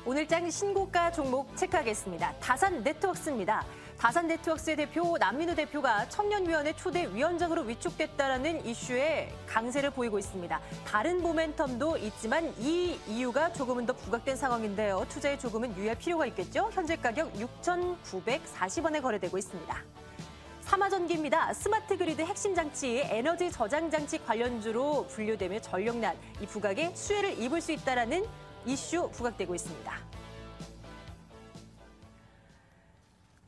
오늘장 신고가 종목 체크하겠습니다. 다산네트워크스입니다. 다산네트워크스의 대표 남민우 대표가 청년위원회 초대 위원장으로 위촉됐다라는 이슈에 강세를 보이고 있습니다. 다른 모멘텀도 있지만 이 이유가 조금은 더 부각된 상황인데요. 투자에 조금은 유의할 필요가 있겠죠. 현재 가격 6,940원에 거래되고 있습니다. 삼화전기입니다. 스마트 그리드 핵심 장치, 에너지 저장 장치 관련주로 분류되며 전력난, 이 부각에 수혜를 입을 수 있다라는 이슈 부각되고 있습니다.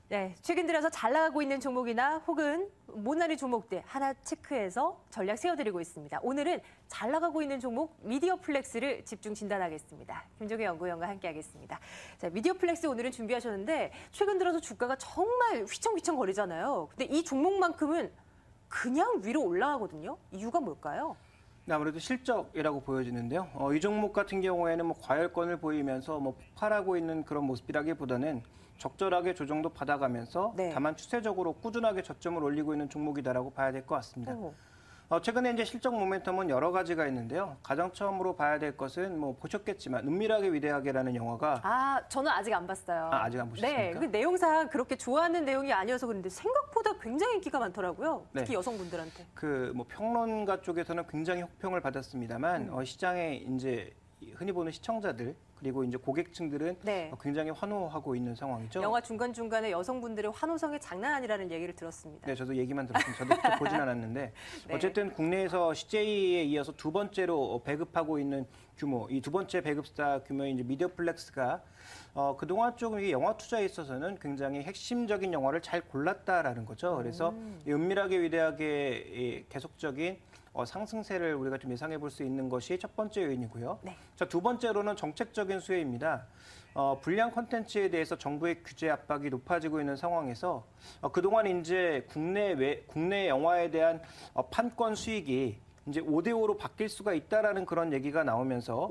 네, 최근 들어서 잘 나가고 있는 종목이나 혹은 못나는 종목들 하나 체크해서 전략 세워드리고 있습니다. 오늘은 잘 나가고 있는 종목 미디어플렉스를 집중 진단하겠습니다. 김종의 연구위원과 함께하겠습니다. 자, 미디어플렉스 오늘은 준비하셨는데 최근 들어서 주가가 정말 휘청휘청 거리잖아요. 근데 이 종목만큼은 그냥 위로 올라가거든요. 이유가 뭘까요? 아무래도 실적이라고 보여지는데요. 이 종목 같은 경우에는 과열권을 보이면서 폭발하고 있는 그런 모습이라기보다는 적절하게 조정도 받아가면서 네. 다만 추세적으로 꾸준하게 저점을 올리고 있는 종목이다라고 봐야 될 것 같습니다. 최근에 이제 실적 모멘텀은 여러 가지가 있는데요. 가장 처음으로 봐야 될 것은 보셨겠지만 은밀하게 위대하게라는 영화가 저는 아직 안 봤어요. 아직 안 보셨습니까? 네, 그 내용상 그렇게 좋아하는 내용이 아니어서 그런데 생각보다 굉장히 인기가 많더라고요. 특히 네. 여성분들한테. 평론가 쪽에서는 굉장히 혹평을 받았습니다만 시장에 이제 흔히 보는 시청자들 그리고 이제 고객층들은 네. 굉장히 환호하고 있는 상황이죠. 영화 중간중간에 여성분들의 환호성이 장난 아니라는 얘기를 들었습니다. 네, 저도 얘기만 들었습니다. 저도 직접 보진 않았는데 네. 어쨌든 국내에서 CJ에 이어서 두 번째로 배급하고 있는 규모, 이 두 번째 배급사 규모의 이제 미디어플렉스가 그동안 조금 이 영화 투자에 있어서는 굉장히 핵심적인 영화를 잘 골랐다라는 거죠. 그래서 이 은밀하게 위대하게 이 계속적인 상승세를 우리가 좀 예상해 볼 수 있는 것이 첫 번째 요인이고요. 네. 자, 두 번째로는 정책적인 수혜입니다. 불량 콘텐츠에 대해서 정부의 규제 압박이 높아지고 있는 상황에서 그동안 이제 국내 영화에 대한 판권 수익이 이제 5대5로 바뀔 수가 있다라는 그런 얘기가 나오면서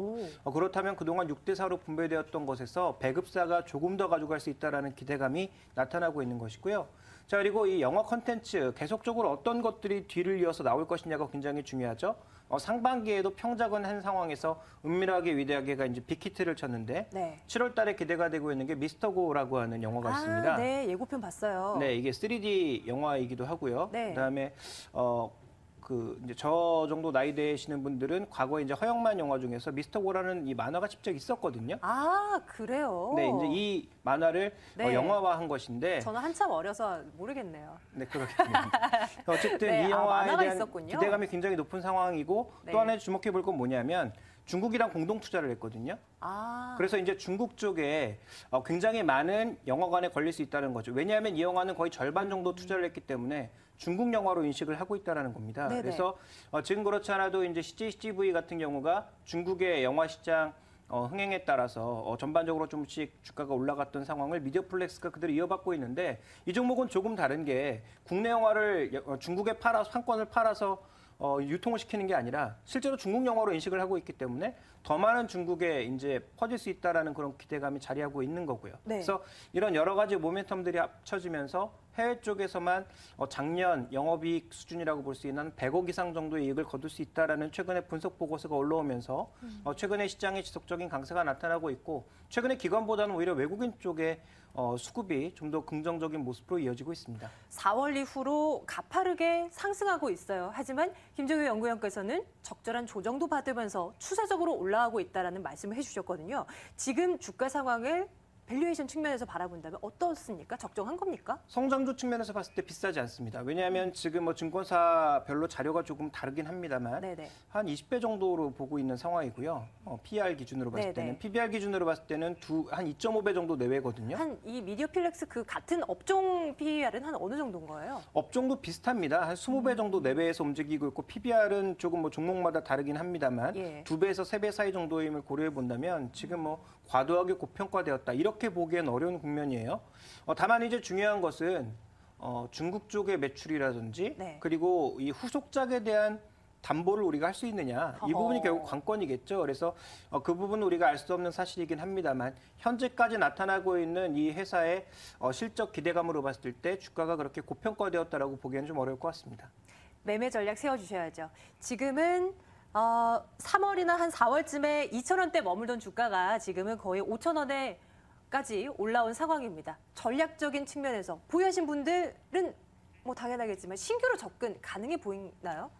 그렇다면 그동안 6대4로 분배되었던 것에서 배급사가 조금 더 가져갈 수 있다라는 기대감이 나타나고 있는 것이고요. 자, 그리고 이 영화 콘텐츠 계속적으로 어떤 것들이 뒤를 이어서 나올 것이냐가 굉장히 중요하죠. 상반기에도 평작은 한 상황에서 은밀하게 위대하게가 이제 빅히트를 쳤는데 네. 7월 달에 기대가 되고 있는 게 미스터 고라고 하는 영화가 있습니다. 네, 예고편 봤어요. 네, 이게 3D 영화이기도 하고요. 네. 그다음에 이제 저 정도 나이 되시는 분들은 과거에 이제 허영만 영화 중에서 미스터 고라는 이 만화가 직접 있었거든요. 아, 그래요? 네, 이제 이 만화를 네. 영화화한 것인데. 저는 한참 어려서 모르겠네요. 네, 그렇겠네요. 어쨌든 네, 이 영화에 만화가 대한 있었군요. 기대감이 굉장히 높은 상황이고 네. 또 하나 주목해 볼 건 뭐냐면 중국이랑 공동 투자를 했거든요. 그래서 이제 중국 쪽에 굉장히 많은 영화관에 걸릴 수 있다는 거죠. 왜냐하면 이 영화는 거의 절반 정도 투자를 했기 때문에 중국 영화로 인식을 하고 있다는 겁니다. 네네. 그래서 지금 그렇지 않아도 이제 CJ 같은 경우가 중국의 영화 시장 흥행에 따라서 전반적으로 좀씩 주가가 올라갔던 상황을 미디어플렉스가 그대로 이어받고 있는데 이 종목은 조금 다른 게 국내 영화를 중국에 판권을 팔아서 유통을 시키는 게 아니라 실제로 중국 영화로 인식을 하고 있기 때문에 더 많은 중국에 이제 퍼질 수 있다라는 그런 기대감이 자리하고 있는 거고요. 네. 그래서 이런 여러 가지 모멘텀들이 합쳐지면서 해외 쪽에서만 작년 영업이익 수준이라고 볼 수 있는 100억 이상 정도의 이익을 거둘 수 있다라는 최근에 분석 보고서가 올라오면서 최근에 시장에 지속적인 강세가 나타나고 있고 최근에 기관보다는 오히려 외국인 쪽에 수급이 좀 더 긍정적인 모습으로 이어지고 있습니다. 4월 이후로 가파르게 상승하고 있어요. 하지만 김정일 연구위원께서는 적절한 조정도 받으면서 추세적으로 올라가고 있다는 말씀을 해주셨거든요. 지금 주가 상황을 밸류에이션 측면에서 바라본다면 어떻습니까? 적정한 겁니까? 성장주 측면에서 봤을 때 비싸지 않습니다. 왜냐하면 지금 증권사별로 자료가 조금 다르긴 합니다만 네네. 한 20배 정도로 보고 있는 상황이고요. PER 기준으로 봤을 때는. 네네. PBR 기준으로 봤을 때는 한 2.5배 정도 내외거든요. 한 이 미디어플렉스 그 같은 업종 PER은 한 어느 정도인 거예요? 업종도 비슷합니다. 한 20배 정도 내외에서 움직이고 있고 PBR은 조금 종목마다 다르긴 합니다만 예. 2배에서 3배 사이 정도임을 고려해 본다면 지금 과도하게 고평가되었다. 이렇게 보기엔 어려운 국면이에요. 다만 이제 중요한 것은 중국 쪽의 매출이라든지 네. 그리고 이 후속작에 대한 담보를 우리가 할 수 있느냐. 이 부분이 결국 관건이겠죠. 그래서 그 부분은 우리가 알 수 없는 사실이긴 합니다만 현재까지 나타나고 있는 이 회사의 실적 기대감으로 봤을 때 주가가 그렇게 고평가되었다라고 보기에는 좀 어려울 것 같습니다. 매매 전략 세워주셔야죠. 지금은 3월이나 한 4월쯤에 2,000원대 머물던 주가가 지금은 거의 5,000원에까지 올라온 상황입니다. 전략적인 측면에서 보유하신 분들은 뭐 당연하겠지만 신규로 접근 가능해 보이나요?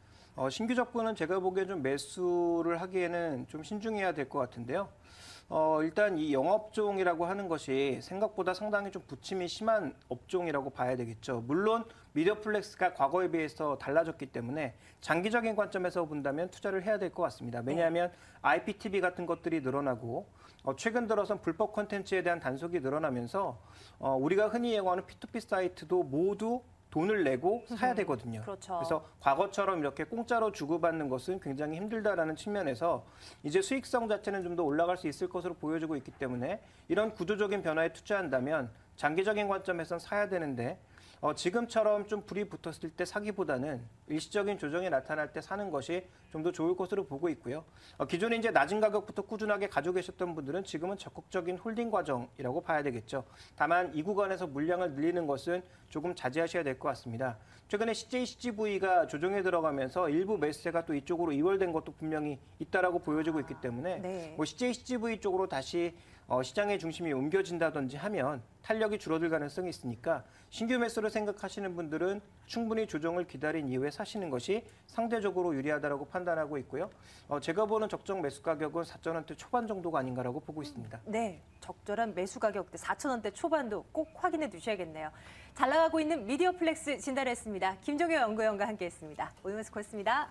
신규 접근은 제가 보기에 좀 매수를 하기에는 좀 신중해야 될 것 같은데요. 일단 이 영업종이라고 하는 것이 생각보다 상당히 좀 부침이 심한 업종이라고 봐야 되겠죠. 물론 미디어플렉스가 과거에 비해서 달라졌기 때문에 장기적인 관점에서 본다면 투자를 해야 될 것 같습니다. 왜냐하면 IPTV 같은 것들이 늘어나고 최근 들어선 불법 콘텐츠에 대한 단속이 늘어나면서 우리가 흔히 얘기하는 P2P 사이트도 모두 돈을 내고 사야 되거든요. 그렇죠. 그래서 과거처럼 이렇게 공짜로 주고받는 것은 굉장히 힘들다라는 측면에서 이제 수익성 자체는 좀 더 올라갈 수 있을 것으로 보여지고 있기 때문에 이런 구조적인 변화에 투자한다면 장기적인 관점에선 사야 되는데 지금처럼 좀 불이 붙었을 때 사기보다는 일시적인 조정이 나타날 때 사는 것이 좀 더 좋을 것으로 보고 있고요. 기존에 이제 낮은 가격부터 꾸준하게 가지고 계셨던 분들은 지금은 적극적인 홀딩 과정이라고 봐야 되겠죠. 다만 이 구간에서 물량을 늘리는 것은 조금 자제하셔야 될 것 같습니다. 최근에 CJ, CGV가 조정에 들어가면서 일부 매수세가 또 이쪽으로 이월된 것도 분명히 있다라고 보여지고 있기 때문에 네. 뭐 CJ, CGV 쪽으로 다시 시장의 중심이 옮겨진다든지 하면 탄력이 줄어들 가능성이 있으니까 신규 매수를 생각하시는 분들은 충분히 조정을 기다린 이후에 사시는 것이 상대적으로 유리하다고 판단하고 있고요. 제가 보는 적정 매수 가격은 4,000원대 초반 정도가 아닌가라고 보고 있습니다. 네, 적절한 매수 가격대 4,000원대 초반도 꼭 확인해 두셔야겠네요. 잘 나가고 있는 미디어플렉스 진단했습니다. 김종효 연구위원과 함께했습니다. 오늘 말씀 고맙습니다.